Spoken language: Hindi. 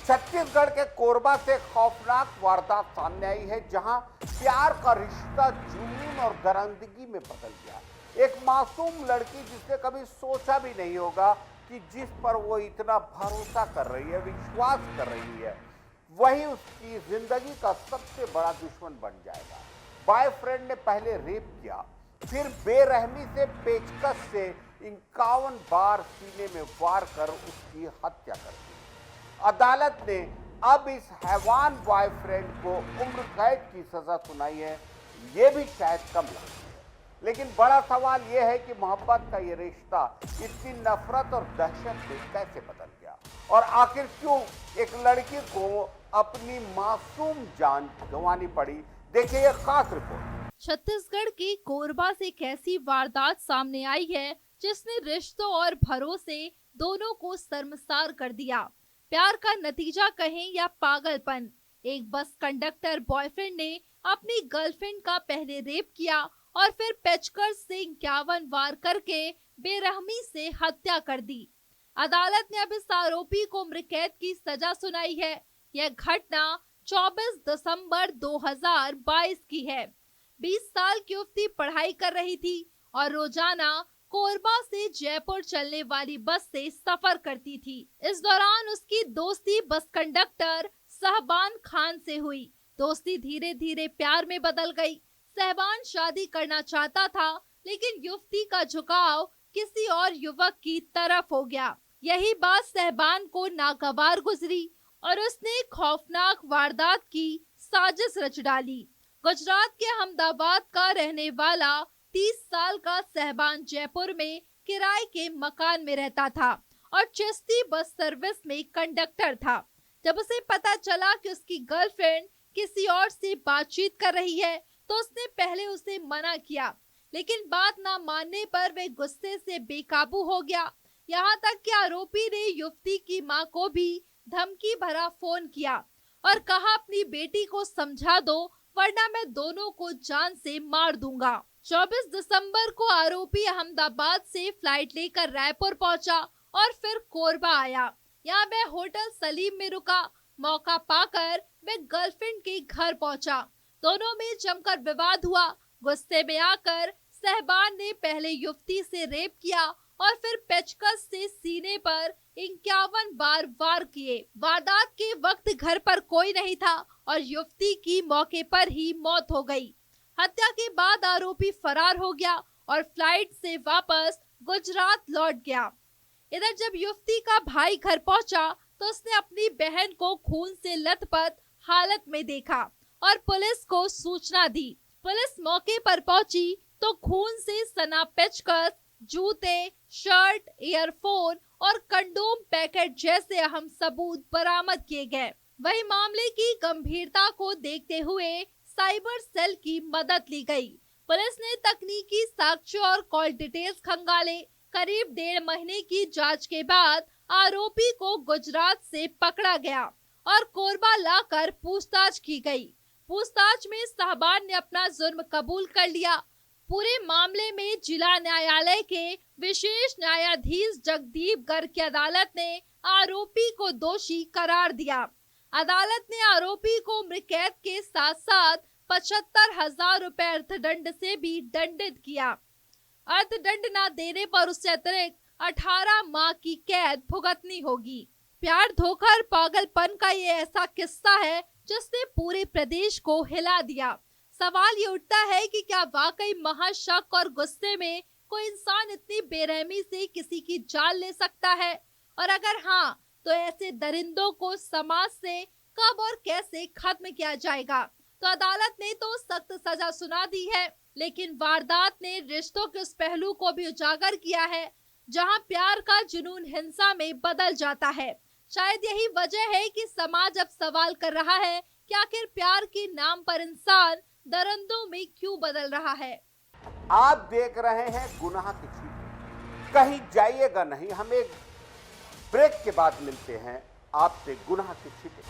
छत्तीसगढ़ के कोरबा से खौफनाक वारदात सामने आई है, जहां प्यार का रिश्ता जुनून और दरिंदगी में बदल गया। एक मासूम लड़की जिसने कभी सोचा भी नहीं होगा कि जिस पर वो इतना भरोसा कर रही है, विश्वास कर रही है, वही उसकी जिंदगी का सबसे बड़ा दुश्मन बन जाएगा। बॉयफ्रेंड ने पहले रेप किया, फिर बेरहमी से पेचकस से 51 बार सीने में वार कर उसकी हत्या कर दी। अदालत ने अब इस हैवान बॉयफ्रेंड को उम्र कैद की सजा सुनाई है। ये भी शायद कम लगती है, लेकिन बड़ा सवाल यह है कि मोहब्बत का ये रिश्ता इतनी नफरत और दहशत में कैसे बदल गया, और आखिर क्यों एक लड़की को अपनी मासूम जान गंवानी पड़ी। देखिए ये खास रिपोर्ट। छत्तीसगढ़ के कोरबा से एक ऐसी वारदात सामने आई है जिसने रिश्तों और भरोसे दोनों को शर्मसार कर दिया। प्यार का नतीजा कहें या पागलपन, एक बस कंडक्टर बॉयफ्रेंड ने अपनी गर्लफ्रेंड का पहले रेप किया और फिर पेचकस से 51 वार करके बेरहमी से हत्या कर दी। अदालत ने अब इस आरोपी को उम्र कैद की सजा सुनाई है। यह घटना 24 दिसंबर 2022 की है। 20 साल की युवती पढ़ाई कर रही थी और रोजाना कोरबा से जयपुर चलने वाली बस से सफर करती थी। इस दौरान उसकी दोस्ती बस कंडक्टर सहबान खान से हुई। दोस्ती धीरे धीरे प्यार में बदल गई। सहबान शादी करना चाहता था, लेकिन युवती का झुकाव किसी और युवक की तरफ हो गया। यही बात सहबान को नागवार गुजरी और उसने खौफनाक वारदात की साजिश रच डाली। गुजरात के अहमदाबाद का रहने वाला 30 साल का सहबान जयपुर में किराए के मकान में रहता था और चिश्ती बस सर्विस में कंडक्टर था। जब उसे पता चला कि उसकी गर्लफ्रेंड किसी और से बातचीत कर रही है, तो उसने पहले उसे मना किया, लेकिन बात ना मानने पर वह गुस्से से बेकाबू हो गया। यहाँ तक कि आरोपी ने युवती की मां को भी धमकी भरा फोन किया और कहा अपनी बेटी को समझा दो, वरना मैं दोनों को जान से मार दूंगा। 24 दिसंबर को आरोपी अहमदाबाद से फ्लाइट लेकर रायपुर पहुंचा और फिर कोरबा आया। यहाँ वह होटल सलीम में रुका। मौका पाकर वह गर्लफ्रेंड के घर पहुंचा। दोनों में जमकर विवाद हुआ। गुस्से में आकर सहबान ने पहले युवती से रेप किया और फिर पेचकस से सीने पर 51 बार वार किए। वारदात के वक्त घर पर कोई नहीं था और युवती की मौके पर ही मौत हो गई। हत्या के बाद आरोपी फरार हो गया और फ्लाइट से वापस गुजरात लौट गया। इधर जब युवती का भाई घर पहुंचा, तो उसने अपनी बहन को खून से लथपथ हालत में देखा और पुलिस को सूचना दी। पुलिस मौके पर पहुंची तो खून से सना पेचकस, जूते, शर्ट, ईयरफोन और कंडोम पैकेट जैसे अहम सबूत बरामद किए गए। वही मामले की गंभीरता को देखते हुए साइबर सेल की मदद ली गई। पुलिस ने तकनीकी साक्ष्य और कॉल डिटेल्स खंगाले। करीब 1.5 महीने की जांच के बाद आरोपी को गुजरात से पकड़ा गया और कोरबा लाकर पूछताछ की गई। पूछताछ में सहबान ने अपना जुर्म कबूल कर लिया। पूरे मामले में जिला न्यायालय के विशेष न्यायाधीश जगदीप गर्ग की अदालत ने आरोपी को दोषी करार दिया। अदालत ने आरोपी को उम्र कैद के साथ साथ 75,000 रुपए अर्थदंड से भी दंडित किया। अर्थदंड न देने पर उससे अतिरिक्त 18 माह की कैद भुगतनी होगी। प्यार, धोखा और पागलपन का ये ऐसा किस्सा है जिसने पूरे प्रदेश को हिला दिया। सवाल ये उठता है कि क्या वाकई महाशक और गुस्से में कोई इंसान इतनी बेरहमी से किसी की जान ले सकता है, और अगर हाँ, तो ऐसे दरिंदों को समाज से कब और कैसे खत्म किया जाएगा। तो अदालत ने तो सख्त सजा सुना दी है, लेकिन वारदात ने रिश्तों के उस पहलू को भी उजागर किया है जहां प्यार का जुनून हिंसा में बदल जाता है। शायद यही वजह है कि समाज अब सवाल कर रहा है कि आखिर प्यार के नाम पर इंसान दरिंदों में क्यों बदल रहा है। आप देख रहे हैं गुनाह की छींटे। कहीं जाइएगा नहीं, हम एक ब्रेक के बाद मिलते हैं आपसे गुनाह की छींटे।